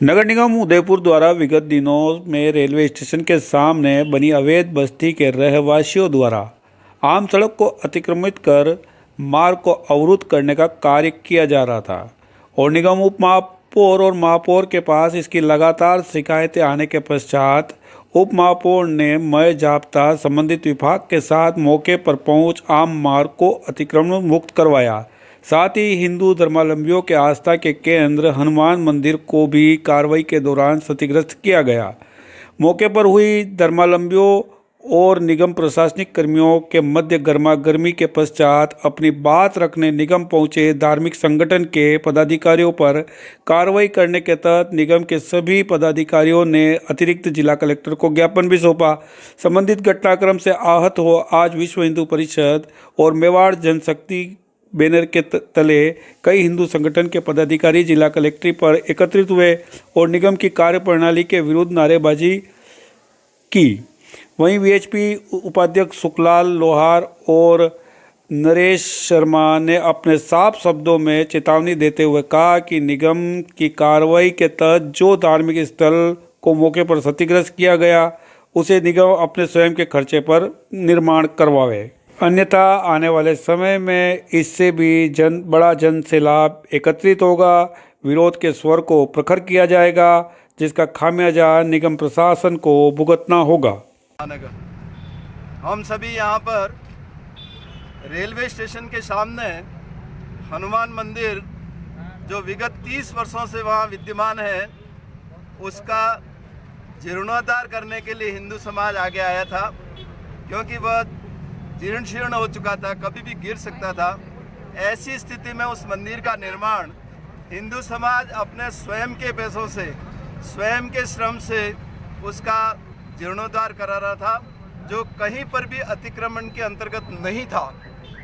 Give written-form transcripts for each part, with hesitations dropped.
नगर निगम उदयपुर द्वारा विगत दिनों में रेलवे स्टेशन के सामने बनी अवैध बस्ती के रहवासियों द्वारा आम सड़क को अतिक्रमित कर मार्ग को अवरुद्ध करने का कार्य किया जा रहा था और निगम उप महापौर और महापौर के पास इसकी लगातार शिकायतें आने के पश्चात उप महापौर ने मय जाब्ता संबंधित विभाग के साथ मौके पर पहुंच आम मार्ग को अतिक्रमण मुक्त करवाया। साथ ही हिंदू धर्मावलंबियों के आस्था के केंद्र हनुमान मंदिर को भी कार्रवाई के दौरान क्षतिग्रस्त किया गया। मौके पर हुई धर्मावलंबियों और निगम प्रशासनिक कर्मियों के मध्य गर्मागर्मी के पश्चात अपनी बात रखने निगम पहुंचे धार्मिक संगठन के पदाधिकारियों पर कार्रवाई करने के तहत निगम के सभी पदाधिकारियों ने अतिरिक्त जिला कलेक्टर को ज्ञापन भी सौंपा। संबंधित घटनाक्रम से आहत हो आज विश्व हिंदू परिषद और मेवाड़ जनशक्ति बैनर के तले कई हिंदू संगठन के पदाधिकारी जिला कलेक्ट्री पर एकत्रित हुए और निगम की कार्यप्रणाली के विरुद्ध नारेबाजी की। वहीं वीएचपी उपाध्यक्ष सुखलाल लोहार और नरेश शर्मा ने अपने साफ शब्दों में चेतावनी देते हुए कहा कि निगम की कार्रवाई के तहत जो धार्मिक स्थल को मौके पर क्षतिग्रस्त किया गया उसे निगम अपने स्वयं के खर्चे पर निर्माण करवावे, अन्यथा आने वाले समय में इससे भी बड़ा जन सैलाब एकत्रित होगा। विरोध के स्वर को प्रखर किया जाएगा जिसका खामियाजा निगम प्रशासन को भुगतना होगा। हम सभी यहाँ पर रेलवे स्टेशन के सामने हनुमान मंदिर जो विगत 30 वर्षों से वहाँ विद्यमान है उसका जीर्णोद्धार करने के लिए हिंदू समाज आगे आया था, क्योंकि वह जीर्ण शीर्ण हो चुका था, कभी भी गिर सकता था। ऐसी स्थिति में उस मंदिर का निर्माण हिंदू समाज अपने स्वयं के पैसों से, स्वयं के श्रम से उसका जीर्णोद्धार करा रहा था, जो कहीं पर भी अतिक्रमण के अंतर्गत नहीं था।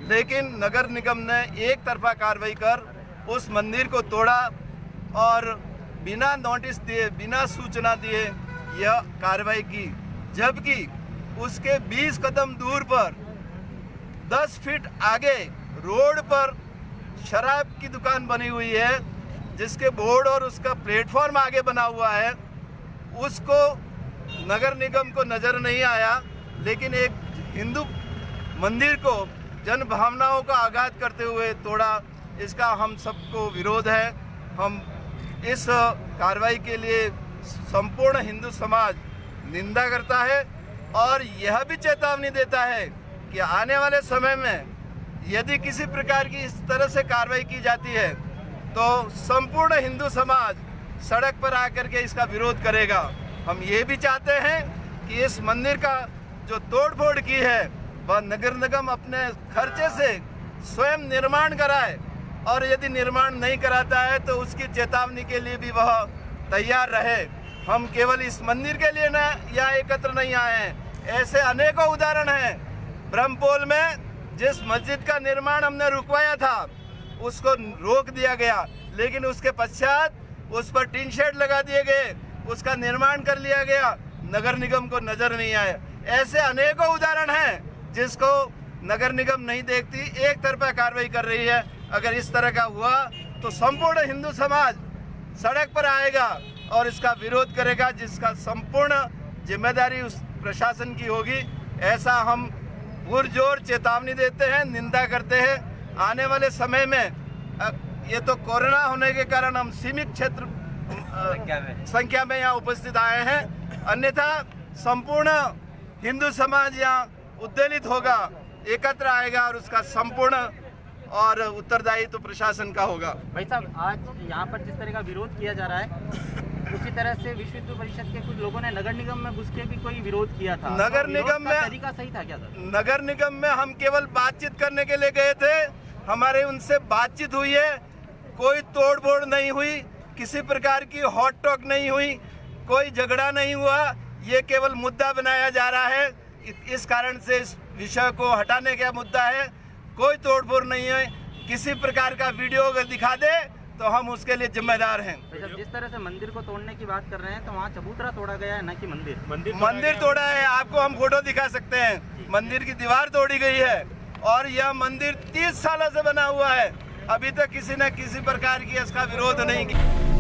लेकिन नगर निगम ने एक तरफा कार्रवाई कर उस मंदिर को तोड़ा और बिना नोटिस दिए, बिना सूचना दिए यह कार्रवाई की, जबकि उसके 20 कदम दूर पर 10 फीट आगे रोड पर शराब की दुकान बनी हुई है, जिसके बोर्ड और उसका प्लेटफॉर्म आगे बना हुआ है। उसको नगर निगम को नज़र नहीं आया, लेकिन एक हिंदू मंदिर को जन भावनाओं का आघात करते हुए तोड़ा। इसका हम सबको विरोध है। हम इस कार्रवाई के लिए संपूर्ण हिंदू समाज निंदा करता है और यह भी चेतावनी देता है कि आने वाले समय में यदि किसी प्रकार की इस तरह से कार्रवाई की जाती है तो संपूर्ण हिंदू समाज सड़क पर आकर के इसका विरोध करेगा। हम ये भी चाहते हैं कि इस मंदिर का जो तोड़फोड़ की है वह नगर निगम अपने खर्चे से स्वयं निर्माण कराए, और यदि निर्माण नहीं कराता है तो उसकी चेतावनी के लिए भी वह तैयार रहे। हम केवल इस मंदिर के लिए न यहाँ एकत्र नहीं आए हैं, ऐसे अनेकों उदाहरण हैं। ब्रह्मपोल में जिस मस्जिद का निर्माण हमने रुकवाया था उसको रोक दिया गया, लेकिन उसके पश्चात उस पर टीन शेड लगा दिए गए, उसका निर्माण कर लिया गया, नगर निगम को नजर नहीं आया। ऐसे अनेकों उदाहरण हैं जिसको नगर निगम नहीं देखती, एक तरफा कार्रवाई कर रही है। अगर इस तरह का हुआ तो संपूर्ण हिंदू समाज सड़क पर आएगा और इसका विरोध करेगा, जिसका संपूर्ण जिम्मेदारी उस प्रशासन की होगी। ऐसा हम पुरजोर चेतावनी देते हैं, निंदा करते हैं। आने वाले समय में ये तो कोरोना होने के कारण हम सीमित क्षेत्र संख्या में यहाँ उपस्थित आए हैं, अन्यथा संपूर्ण हिंदू समाज यहाँ उद्वेलित होगा, एकत्र आएगा और उसका संपूर्ण और उत्तरदायित्व तो प्रशासन का होगा। भाई साहब, आज यहाँ पर जिस तरह का विरोध किया जा रहा है उसी तरह से विश्व हिंदू परिषद के कुछ लोगों ने नगर निगम में घुस के भी कोई विरोध किया था। नगर निगम में तरीका सही था क्या सर? नगर निगम में हम केवल बातचीत करने के लिए गए थे, हमारे उनसे बातचीत हुई है, कोई तोड़फोड़ नहीं हुई, किसी प्रकार की हॉट टॉक नहीं हुई, कोई झगड़ा नहीं हुआ। ये केवल मुद्दा बनाया जा रहा है, इस कारण से इस विषय को हटाने का मुद्दा है। कोई तोड़फोड़ नहीं है। किसी प्रकार का वीडियो अगर दिखा दे तो हम उसके लिए जिम्मेदार हैं। जिस तरह से मंदिर को तोड़ने की बात कर रहे हैं तो वहाँ चबूतरा तोड़ा गया है, न कि मंदिर तोड़ा है। आपको हम फोटो दिखा सकते हैं, मंदिर की दीवार तोड़ी गई है और यह मंदिर 30 सालों से बना हुआ है। अभी तक किसी न किसी प्रकार की इसका विरोध नहीं किया।